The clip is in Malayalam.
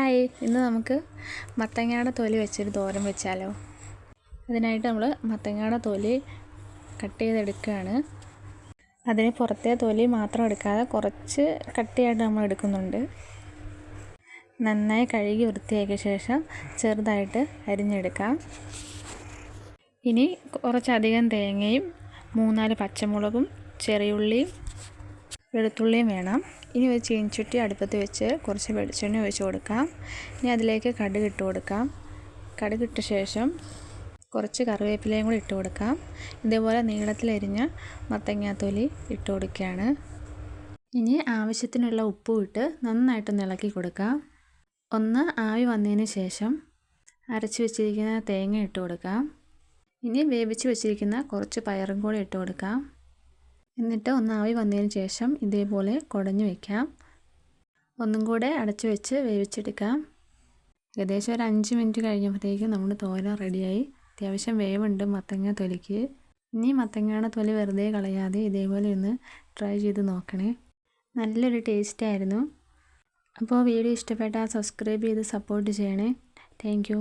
ഹായ്, ഇന്ന് നമുക്ക് മത്തങ്ങയുടെ തൊലി വെച്ചൊരു തോരൻ വെച്ചാലോ. അതിനായിട്ട് നമ്മൾ മത്തങ്ങയുടെ തൊലി കട്ട് ചെയ്തെടുക്കുകയാണ്. അതിന് പുറത്തെ തൊലി മാത്രം എടുക്കാതെ കുറച്ച് കട്ടിയായിട്ട് നമ്മൾ എടുക്കുന്നുണ്ട്. നന്നായി കഴുകി വൃത്തിയാക്കിയ ശേഷം ചെറുതായിട്ട് അരിഞ്ഞെടുക്കാം. ഇനി കുറച്ചധികം തേങ്ങയും 3-4 പച്ചമുളകും ചെറിയുള്ളിയും വെളുത്തുള്ളിയും വേണം. ഇനി ഒരു ചീനച്ചട്ടി അടുപ്പത്ത് വെച്ച് കുറച്ച് വെളിച്ചെണ്ണ ഒഴിച്ച് കൊടുക്കാം. ഇനി അതിലേക്ക് കടുക് ഇട്ട് കൊടുക്കാം. കടുകിട്ട ശേഷം കുറച്ച് കറിവേപ്പിലയും കൂടി ഇട്ട് കൊടുക്കാം. ഇതേപോലെ നീളത്തിലരിഞ്ഞ മത്തങ്ങാത്തൊലി ഇട്ട് കൊടുക്കുകയാണ്. ഇനി ആവശ്യത്തിനുള്ള ഉപ്പും ഇട്ട് നന്നായിട്ടൊന്ന് ഇളക്കി കൊടുക്കാം. ഒന്ന് ആവി വന്നതിന് ശേഷം അരച്ച് വെച്ചിരിക്കുന്ന തേങ്ങ ഇട്ട് കൊടുക്കാം. ഇനി വേവിച്ച് വെച്ചിരിക്കുന്ന കുറച്ച് പയറും കൂടി ഇട്ട് കൊടുക്കാം. എന്നിട്ട് ഒന്ന് ആവി വന്നതിന് ശേഷം ഇതേപോലെ കുടഞ്ഞു വയ്ക്കാം. ഒന്നും കൂടെ അടച്ചു വെച്ച് വേവിച്ചെടുക്കാം. ഏകദേശം ഒരു 5 മിനിറ്റ് കഴിഞ്ഞപ്പോഴത്തേക്കും നമ്മുടെ തോരൻ റെഡിയായി. അത്യാവശ്യം വേവുണ്ട് മത്തങ്ങ തൊലിക്ക്. ഇനി മത്തങ്ങയുടെ തൊലി വെറുതെ കളയാതെ ഇതേപോലെ ഒന്ന് ട്രൈ ചെയ്ത് നോക്കണേ. നല്ലൊരു ടേസ്റ്റായിരുന്നു. അപ്പോൾ വീഡിയോ ഇഷ്ടപ്പെട്ടാൽ സബ്സ്ക്രൈബ് ചെയ്ത് സപ്പോർട്ട് ചെയ്യണേ. Thank you.